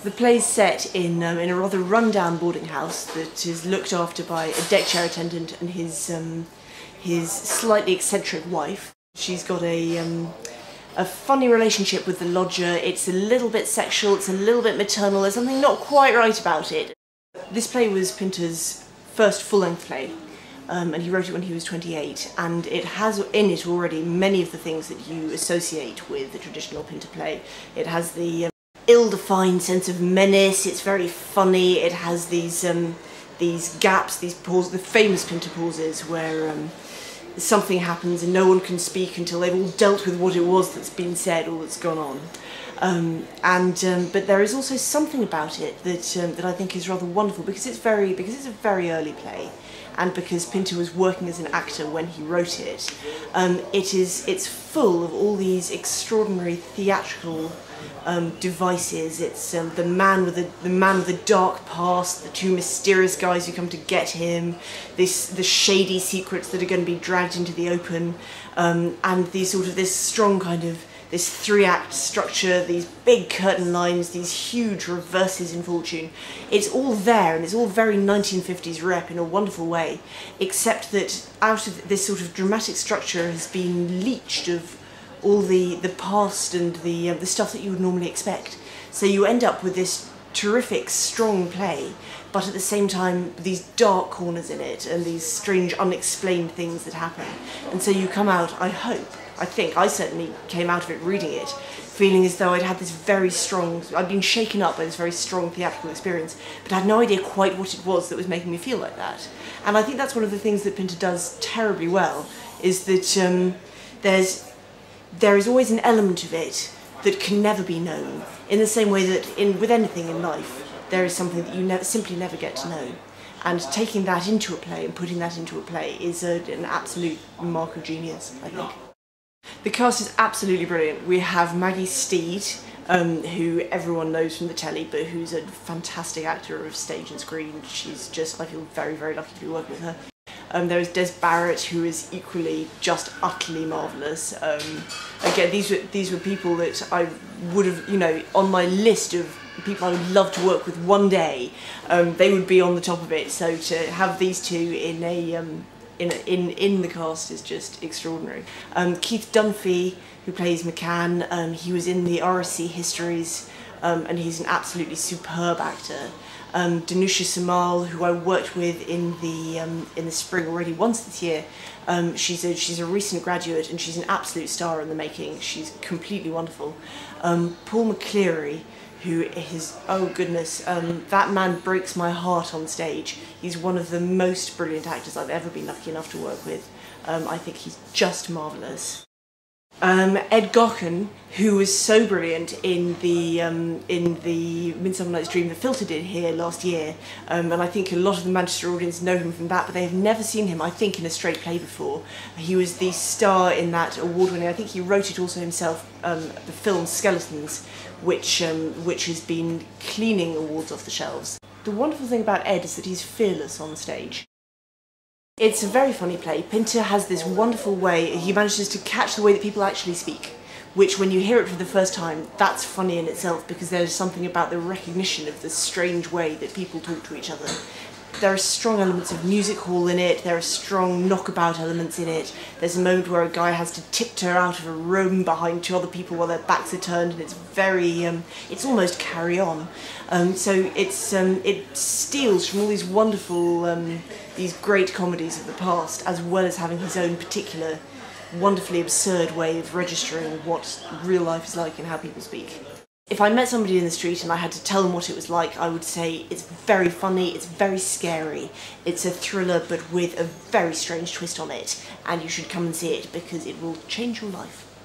The play's set in a rather run-down boarding house that is looked after by a deck chair attendant and his slightly eccentric wife. She's got a funny relationship with the lodger. It's a little bit sexual, it's a little bit maternal, there's something not quite right about it. This play was Pinter's first full-length play, and he wrote it when he was 28, and it has in it already many of the things that you associate with the traditional Pinter play. It has the ill-defined sense of menace, it's very funny, it has these gaps, these pauses, the famous Pinter pauses where something happens and no one can speak until they've all dealt with what it was that's been said or that's gone on. But there is also something about it that I think is rather wonderful because it's a very early play, and because Pinter was working as an actor when he wrote it. It's full of all these extraordinary theatrical devices. It's the man with the dark past, the two mysterious guys who come to get him, the shady secrets that are going to be dragged into the open, and this strong kind of this three-act structure, these big curtain lines, these huge reverses in fortune. It's all there, and it's all very 1950s rep in a wonderful way, except that out of this sort of dramatic structure has been leached of all the past and the stuff that you would normally expect. So you end up with this terrific, strong play, but at the same time these dark corners in it and these strange, unexplained things that happen. And so you come out, I certainly came out of it reading it, feeling as though I'd had this very strong, I'd been shaken up by this very strong theatrical experience, but I had no idea quite what it was that was making me feel like that. And I think that's one of the things that Pinter does terribly well, is that there is always an element of it that can never be known, in the same way that with anything in life, there is something that you simply never get to know. And taking that into a play and putting that into a play is an absolute mark of genius, I think. The cast is absolutely brilliant. We have Maggie Steed, who everyone knows from the telly, but who's a fantastic actor of stage and screen. She's just, I feel very, very lucky to be working with her. There is Barrett, who is equally just utterly marvellous. Again, these were people that I would have, on my list of people I would love to work with one day. They would be on the top of it. So to have these two in the cast is just extraordinary. Keith Dumpy, who plays McCann, he was in the RSC Histories, and he's an absolutely superb actor. Anusha Samal, who I worked with in the spring already once this year. She's a recent graduate and she's an absolute star in the making. She's completely wonderful. Paul McLeary, who is, oh goodness, that man breaks my heart on stage. He's one of the most brilliant actors I've ever been lucky enough to work with. I think he's just marvellous. Ed Gahan, who was so brilliant in the Midsummer Night's Dream that Filter did here last year, and I think a lot of the Manchester audience know him from that, but they have never seen him, I think, in a straight play before. He was the star in that award-winning, I think he wrote it also himself, the film Skeletons, which has been cleaning awards off the shelves. The wonderful thing about Ed is that he's fearless on stage. It's a very funny play. Pinter has this wonderful way, he manages to catch the way that people actually speak, which when you hear it for the first time, that's funny in itself because there's something about the recognition of the strange way that people talk to each other. There are strong elements of music hall in it, there are strong knockabout elements in it. There's a moment where a guy has to tiptoe out of a room behind two other people while their backs are turned, and it's very, it's almost Carry On. So it steals from all these wonderful, these great comedies of the past, as well as having his own particular, wonderfully absurd way of registering what real life is like and how people speak. If I met somebody in the street and I had to tell them what it was like, I would say it's very funny, it's very scary, it's a thriller but with a very strange twist on it, and you should come and see it because it will change your life.